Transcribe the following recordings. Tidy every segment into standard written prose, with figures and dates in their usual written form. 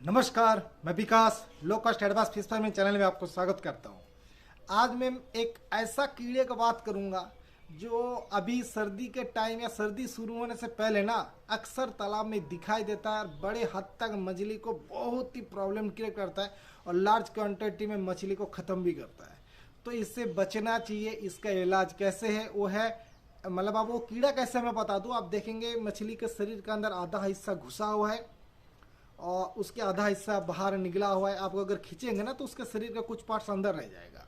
नमस्कार, मैं Vikas low cost advance fish farming channel में आपको स्वागत करता हूं। आज मैं एक ऐसा कीड़े की बात करूंगा जो अभी सर्दी के टाइम या सर्दी शुरू होने से पहले ना अक्सर तालाब में दिखाई देता है और बड़े हद तक मछली को बहुत ही प्रॉब्लम क्रिएट करता है और लार्ज क्वांटिटी में मछली को ख़त्म भी करता है। तो इससे बचना चाहिए। इसका इलाज कैसे है वो है, मतलब आप वो कीड़ा कैसे मैं बता दूं। आप देखेंगे मछली के शरीर के अंदर आधा हिस्सा घुसा हुआ है और उसके आधा हिस्सा बाहर निकला हुआ है। आप अगर खींचेंगे ना तो उसके शरीर का कुछ पार्ट्स अंदर रह जाएगा।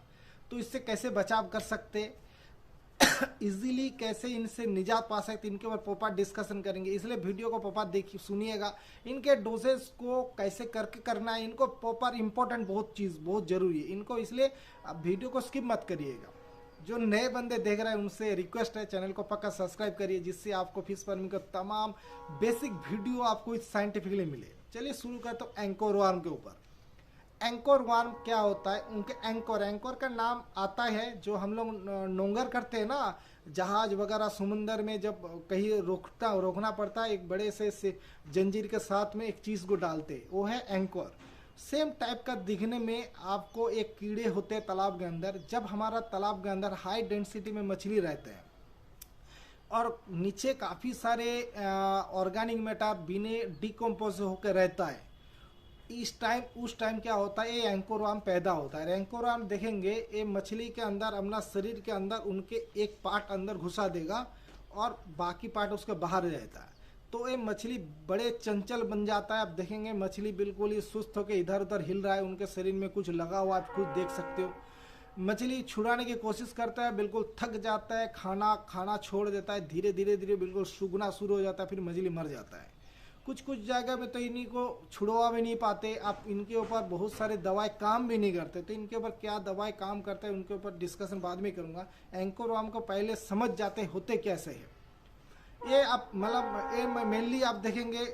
तो इससे कैसे बचाव कर सकते, इजीली कैसे इनसे निजात पा सकते, इनके ऊपर पोपा डिस्कशन करेंगे। इसलिए वीडियो को पोपा देखिए, सुनिएगा। इनके डोजेस को कैसे करके करना है, इनको प्रॉपर इंपॉर्टेंट बहुत चीज़ बहुत ज़रूरी है इनको, इसलिए आप वीडियो को स्किप मत करिएगा। जो नए बंदे देख रहे हैं उनसे रिक्वेस्ट है, चैनल को पक्का सब्सक्राइब करिए, जिससे आपको फिश फार्मिंग का तमाम बेसिक वीडियो आपको साइंटिफिकली मिले। चलिए शुरू करते हैं एंकोर वार्म के ऊपर। एंकोर वार्म क्या होता है, उनके एंकोर एंकोर का नाम आता है जो हम लोग नोंगर करते हैं ना, जहाज वगैरह समुंदर में जब कहीं रोकना पड़ता है, एक बड़े से जंजीर के साथ में एक चीज़ को डालते हैं, वो है एंकोर। सेम टाइप का दिखने में आपको एक कीड़े होते हैं तालाब के अंदर। जब हमारा तालाब के अंदर हाई डेंसिटी में मछली रहते हैं और नीचे काफ़ी सारे ऑर्गेनिक मैटर बिने डिकम्पोज होकर रहता है, उस टाइम क्या होता है, ये एंकोर वार्म पैदा होता है। एंकोर वार्म देखेंगे ये मछली के अंदर अपना शरीर के अंदर उनके एक पार्ट अंदर घुसा देगा और बाकी पार्ट उसके बाहर रहता है। तो ये मछली बड़े चंचल बन जाता है। आप देखेंगे मछली बिल्कुल ही सुस्त होकर इधर उधर हिल रहा है, उनके शरीर में कुछ लगा हुआ आप खुद देख सकते हो। मछली छुड़ाने की कोशिश करता है, बिल्कुल थक जाता है, खाना छोड़ देता है, धीरे धीरे बिल्कुल सूखना शुरू हो जाता है, फिर मछली मर जाता है। कुछ जगह में तो इन्हीं को छुड़वा भी नहीं पाते। आप इनके ऊपर बहुत सारे दवाई काम भी नहीं करते। तो इनके ऊपर क्या दवाई काम करते हैं उनके ऊपर डिस्कशन बाद में करूँगा। एंकोर वार्म को पहले समझ जाते होते कैसे है ये। आप मतलब ये मेनली आप देखेंगे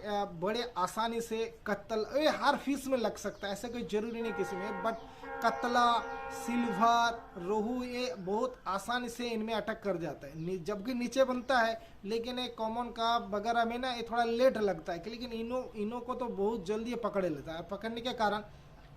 बड़े आसानी से कत्तल ये हर फिश में लग सकता है, ऐसा कोई जरूरी नहीं किसी में, बट कतला, सिल्वर, रोहू ये बहुत आसानी से इनमें अटैक कर जाता है। जबकि नीचे बनता है लेकिन एक कॉमन का वगैरह में ना ये थोड़ा लेट लगता है, लेकिन इनो को तो बहुत जल्दी पकड़ लेता है। पकड़ने के कारण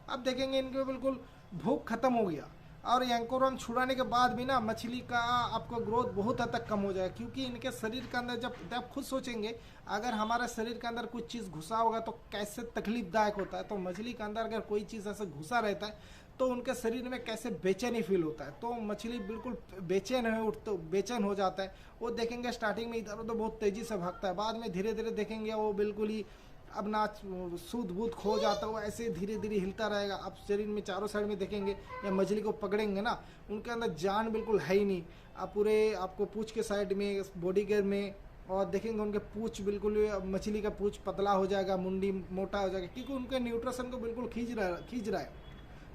आप देखेंगे इनके बिल्कुल भूख खत्म हो गया। और एंकोर वार्म छुड़ाने के बाद भी ना मछली का आपको ग्रोथ बहुत हद तक कम हो जाएगा, क्योंकि इनके शरीर के अंदर जब आप खुद सोचेंगे अगर हमारे शरीर के अंदर कुछ चीज़ घुसा होगा तो कैसे तकलीफदायक होता है। तो मछली के अंदर अगर कोई चीज़ ऐसे घुसा रहता है तो उनके शरीर में कैसे बेचैनी फील होता है। तो मछली बिल्कुल बेचैन हो जाता है। वो देखेंगे स्टार्टिंग में इधर उधर बहुत तेज़ी से भागता है, बाद में धीरे धीरे देखेंगे वो बिल्कुल ही अब ना सूद बूद खो जाता है, वो ऐसे धीरे धीरे हिलता रहेगा। आप शरीर में चारों साइड में देखेंगे या मछली को पकड़ेंगे ना, उनके अंदर जान बिल्कुल है ही नहीं। आप पूरे आपको पूँछ के साइड में, बॉडी के में, और देखेंगे उनके पूँछ बिल्कुल मछली का पूँछ पतला हो जाएगा, मुंडी मोटा हो जाएगा, क्योंकि उनके न्यूट्रिशन को बिल्कुल खींच रहा है।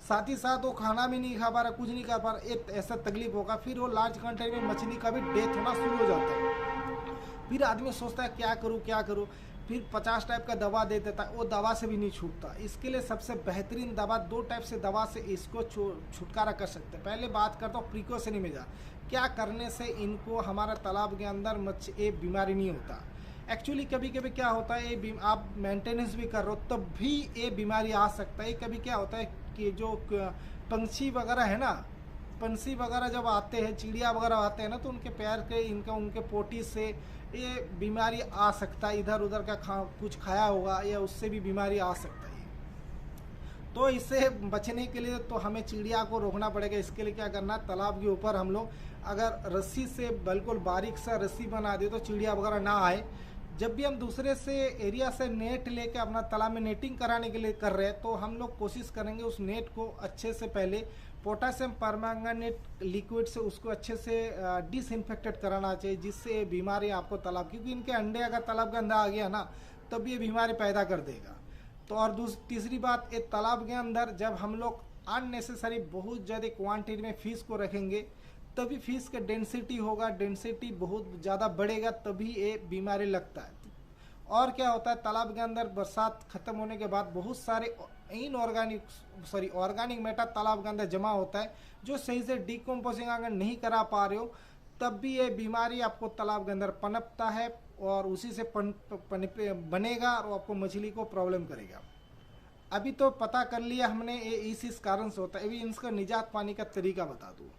साथ ही साथ वो खाना भी नहीं खा पा रहा, कुछ नहीं खा पा रहा, एक ऐसा तकलीफ होगा। फिर वो लार्ज क्वांटिटी में मछली का भी डेथ होना शुरू हो जाता है। फिर आदमी सोचता है क्या करूँ, फिर 50 टाइप का दवा दे देता है, वो दवा से भी नहीं छूटता। इसके लिए सबसे बेहतरीन दवा, 2 टाइप से दवा से इसको छुटकारा कर सकते हैं। पहले बात करता हूँ प्रिकॉशनरी मेजर, क्या करने से इनको हमारा तालाब के अंदर ये बीमारी नहीं होता। एक्चुअली कभी कभी क्या होता है, ये आप मेंटेनेंस भी कर रहे हो तब भी ये बीमारी आ सकता है। कभी क्या होता है कि जो पंछी वगैरह है ना, पंछी वगैरह जब आते हैं, चिड़िया वगैरह आते हैं ना, तो उनके पैर के उनके पोटी से ये बीमारी आ सकता है। इधर उधर का कुछ खाया होगा या उससे भी बीमारी आ सकता है। तो इससे बचने के लिए तो हमें चिड़िया को रोकना पड़ेगा। इसके लिए क्या करना, तालाब के ऊपर हम लोग अगर रस्सी से बिल्कुल बारीक सा रस्सी बना दे तो चिड़िया वगैरह ना आए। जब भी हम दूसरे से एरिया से नेट लेके अपना तालाब में नेटिंग कराने के लिए कर रहे हैं, तो हम लोग कोशिश करेंगे उस नेट को अच्छे से पहले पोटासियम परमैंगनेट लिक्विड से उसको अच्छे से डिसइंफेक्टेड कराना चाहिए, जिससे बीमारी आपको तालाब, क्योंकि इनके अंडे अगर तालाब के अंदर आ गया ना तब ये बीमारी पैदा कर देगा। तो और तीसरी बात, ये तालाब के अंदर जब हम लोग अननेसेसरी बहुत ज़्यादा क्वांटिटी में फिश को रखेंगे तभी फिश का डेंसिटी होगा, डेंसिटी बहुत ज़्यादा बढ़ेगा, तभी ये बीमारी लगता है। और क्या होता है, तालाब के अंदर बरसात खत्म होने के बाद बहुत सारे ऑर्गेनिक मैटर तालाब के अंदर जमा होता है, जो सही से डिकम्पोजिंग अगर नहीं करा पा रहे हो तब भी ये बीमारी आपको तालाब के अंदर पनपता है और उसी से बनेगा और आपको मछली को प्रॉब्लम करेगा। अभी तो पता कर लिया हमने ये इस कारण से होता है। अभी इसका निजात पाने का तरीका बता दूँ।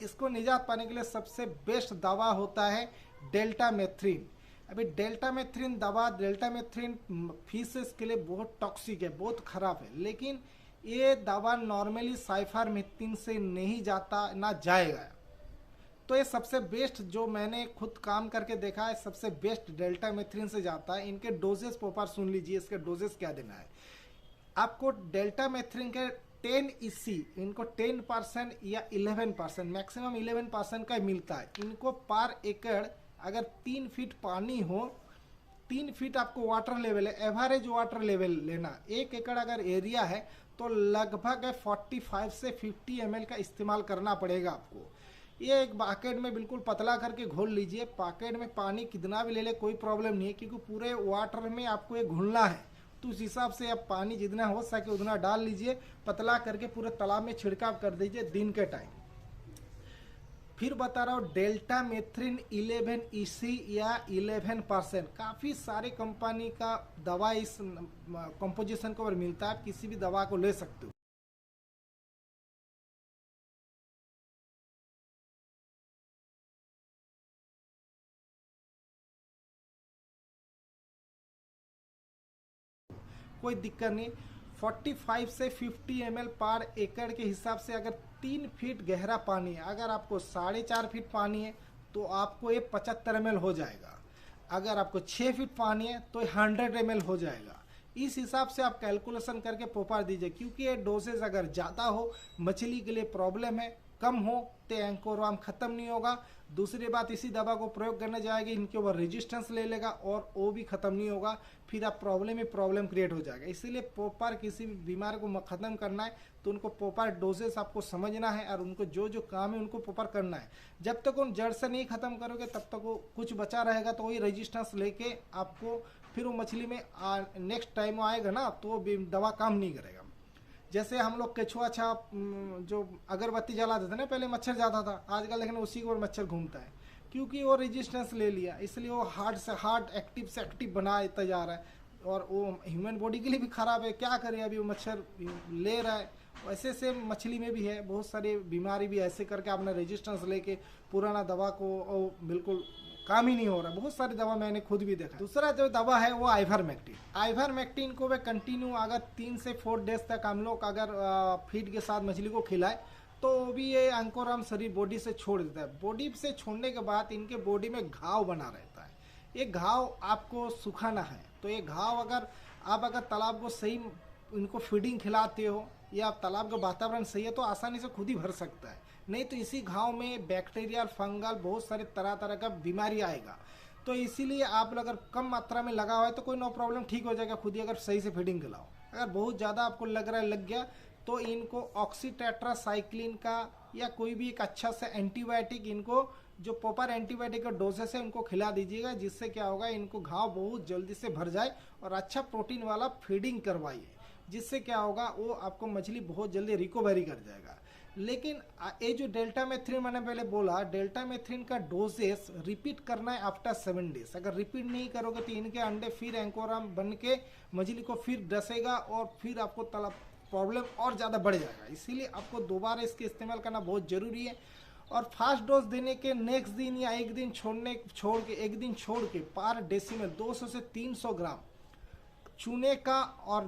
इसको निजात पाने के लिए सबसे बेस्ट दवा होता है डेल्टामेथ्रिन। अभी डेल्टामेथ्रिन दवा, डेल्टामेथ्रिन फीसेस के लिए बहुत टॉक्सिक है, बहुत ख़राब है, लेकिन ये दवा नॉर्मली साइफारमेथ्रिन से नहीं जाता, ना जाएगा। तो ये सबसे बेस्ट जो मैंने खुद काम करके देखा है, सबसे बेस्ट डेल्टामेथ्रिन से जाता है। इनके डोजेस पोपार सुन लीजिए, इसके डोजेस क्या देना है आपको। डेल्टामेथ्रिन के 10 EC इनको 10% या 11%, मैक्सिमम 11% का मिलता है। इनको पर एकड़ अगर 3 फीट पानी हो, 3 फीट आपको वाटर लेवल है, एवरेज वाटर लेवल लेना, 1 एकड़ अगर एरिया है तो लगभग 45 से 50 ml का इस्तेमाल करना पड़ेगा आपको। ये एक पैकेट में बिल्कुल पतला करके घोल लीजिए। पैकेट में पानी कितना भी ले ले कोई प्रॉब्लम नहीं है, क्योंकि पूरे वाटर में आपको ये घुलना है। तो उस हिसाब से आप पानी जितना हो सके उतना डाल लीजिए, पतला करके पूरे तालाब में छिड़काव कर दीजिए दिन के टाइम। फिर बता रहा हूँ डेल्टामेथ्रिन 11 EC या 11%, काफ़ी सारी कंपनी का दवा इस कंपोजिशन के ऊपर मिलता है, आप किसी भी दवा को ले सकते हो। कोई दिक्कत नहीं। 45 से 50 ml पर एकड़ के हिसाब से अगर 3 फीट गहरा पानी है, अगर आपको 4.5 फीट पानी है तो आपको ये 75 ml हो जाएगा। अगर आपको 6 फीट पानी है तो 100 ml हो जाएगा। इस हिसाब से आप कैलकुलेशन करके पोपार दीजिए, क्योंकि ये डोसेज अगर ज़्यादा हो मछली के लिए प्रॉब्लम है, कम हो तो एंकोरवर्म ख़त्म नहीं होगा। दूसरी बात, इसी दवा को प्रयोग करने जाएगी इनके ऊपर रेजिस्टेंस ले लेगा और वो भी ख़त्म नहीं होगा, फिर आप प्रॉब्लम ही प्रॉब्लम क्रिएट हो जाएगा। इसीलिए पोपार किसी भी बीमारी को ख़त्म करना है तो उनको पोपार डोजेस आपको समझना है और उनको जो जो काम है उनको पोपार करना है। जब तक उन जड़ से नहीं ख़त्म करोगे तब तक वो कुछ बचा रहेगा, तो वही रेजिस्टेंस लेके आपको फिर वो मछली में नेक्स्ट टाइम आएगा ना तो वो दवा काम नहीं करेगा। जैसे हम लोग केचुआ छाप जो अगरबत्ती जलाते थे ना, पहले मच्छर जाता था, आजकल लेकिन उसी के ऊपर मच्छर घूमता है, क्योंकि वो रेजिस्टेंस ले लिया, इसलिए वो हार्ड से हार्ड, एक्टिव से एक्टिव बनाता जा रहा है और वो ह्यूमन बॉडी के लिए भी ख़राब है। क्या करें, अभी वो मच्छर ले रहा है। वैसे से मछली में भी है, बहुत सारी बीमारी भी ऐसे करके आपने रेजिस्टेंस लेके पुराना दवा को बिल्कुल काम ही नहीं हो रहा। बहुत सारी दवा मैंने खुद भी देखा। दूसरा जो दवा है वो आइवरमेक्टिन। आइवरमेक्टिन को वे कंटिन्यू अगर 3 से 4 डेज तक हम लोग अगर फीड के साथ मछली को खिलाए तो भी ये एंकोरवर्म शरीर बॉडी से छोड़ देता है। बॉडी से छोड़ने के बाद इनके बॉडी में घाव बना रहता है। ये घाव आपको सुखाना है, तो ये घाव अगर तालाब को सही इनको फीडिंग खिलाते हो या तालाब का वातावरण सही है तो आसानी से खुद ही भर सकता है। नहीं तो इसी घाव में बैक्टीरिया, फंगल, बहुत सारे तरह तरह का बीमारी आएगा। तो इसीलिए आप अगर कम मात्रा में लगा हुआ है तो कोई नो प्रॉब्लम, ठीक हो जाएगा खुद ही, अगर सही से फीडिंग खिलाओ। अगर बहुत ज़्यादा आपको लग रहा है, लग गया, तो इनको ऑक्सीटेट्रासाइक्लिन का या कोई भी एक अच्छा सा एंटीबायोटिक, इनको जो प्रॉपर एंटीबायोटिक का डोजेस है उनको खिला दीजिएगा, जिससे क्या होगा इनको घाव बहुत जल्दी से भर जाए और अच्छा प्रोटीन वाला फीडिंग करवाइए, जिससे क्या होगा वो आपको मछली बहुत जल्दी रिकवरी कर जाएगा। लेकिन ये जो डेल्टामेथ्रिन मैंने पहले बोला, डेल्टामेथ्रिन का डोजेस रिपीट करना है आफ्टर 7 डेज। अगर रिपीट नहीं करोगे तो इनके अंडे फिर एंकोरवर्म बन के मछली को फिर डसेगा और फिर आपको प्रॉब्लम और ज़्यादा बढ़ जाएगा। इसीलिए आपको दोबारा इसके इस्तेमाल करना बहुत ज़रूरी है। और फास्ट डोज देने के नेक्स्ट दिन या एक दिन छोड़ के पर डेसिमल 200 से 300 ग्राम चूने का और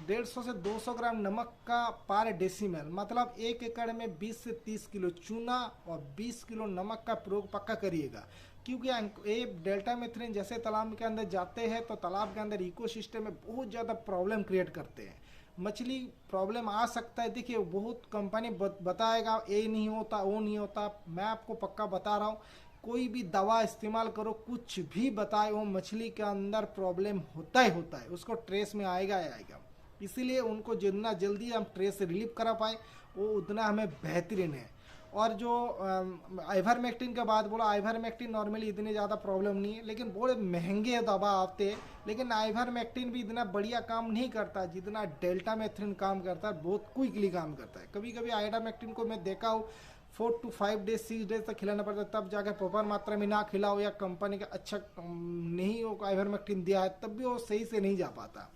150 से 200 ग्राम नमक का पर डेसिमल, मतलब 1 एकड़ में 20 से 30 किलो चूना और 20 किलो नमक का प्रयोग पक्का करिएगा। क्योंकि ये डेल्टामेथ्रिन जैसे तालाब के अंदर जाते हैं तो तालाब के अंदर इकोसिस्टम में बहुत ज़्यादा प्रॉब्लम क्रिएट करते हैं। मछली प्रॉब्लम आ सकता है। देखिए बहुत कंपनी बताएगा ये नहीं होता वो नहीं होता, मैं आपको पक्का बता रहा हूँ, कोई भी दवा इस्तेमाल करो, कुछ भी बताए, वो मछली के अंदर प्रॉब्लम होता ही होता है, उसको ट्रेस में आएगा ही आएगा। इसीलिए उनको जितना जल्दी हम ट्रेस से रिलीव करा पाए वो उतना हमें बेहतरीन है। और जो आइवरमेक्टिन के बाद बोला, आइवरमेक्टिन नॉर्मली इतनी ज़्यादा प्रॉब्लम नहीं है, लेकिन बड़े महंगे दवा आते हैं। लेकिन आइवरमेक्टिन भी इतना बढ़िया काम नहीं करता जितना डेल्टामेथ्रिन काम करता है, बहुत क्विकली काम करता है। कभी कभी आइवरमेक्टिन को मैं देखा हूँ 4 to 5 डेज 6 डेज तक खिलाना पड़ता है, तब जाकर प्रॉपर मात्रा में ना खिलाओ या कंपनी का अच्छा नहीं हो आइवरमेक्टिन दिया है तब भी वो सही से नहीं जा पाता।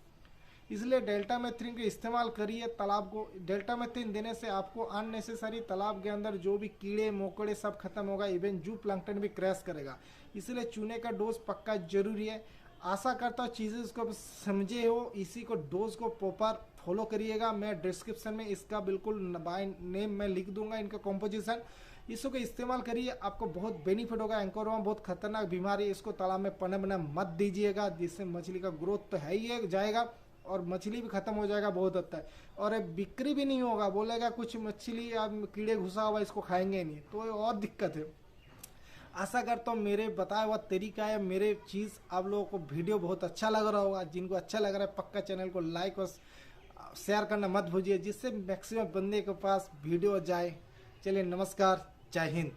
इसलिए डेल्टा मेथ्रिन का इस्तेमाल करिए तालाब को। डेल्टा मेथ्रिन देने से आपको अननेसेसरी तालाब के अंदर जो भी कीड़े मकोड़े सब खत्म होगा, इवन जू प्लैंकटन भी क्रैश करेगा। इसलिए चूने का डोज पक्का जरूरी है। आशा करता हूँ चीज़ें इसको समझे हो, इसी को डोज को प्रॉपर फॉलो करिएगा। मैं डिस्क्रिप्शन में इसका बिल्कुल बाय नेम मैं लिख दूंगा, इनका कॉम्पोजिशन। इसको इस्तेमाल करिए, आपको बहुत बेनिफिट होगा। एंकोरवॉर्म बहुत खतरनाक बीमारी है, इसको तालाब में पनपने मत दीजिएगा, जिससे मछली का ग्रोथ तो है ही है जाएगा और मछली भी खत्म हो जाएगा बहुत हद तक, और ये बिक्री भी नहीं होगा। बोलेगा कुछ मछली अब कीड़े घुसा हुआ इसको खाएंगे नहीं, तो ये और दिक्कत है। आशा करता हूँ मेरे बताया हुआ तरीका है, मेरे चीज़ आप लोगों को वीडियो बहुत अच्छा लग रहा होगा। जिनको अच्छा लग रहा है पक्का चैनल को लाइक और शेयर करना मत भूलिए, जिससे मैक्सिमम बंदे के पास वीडियो जाए। चलिए नमस्कार, जय हिंद।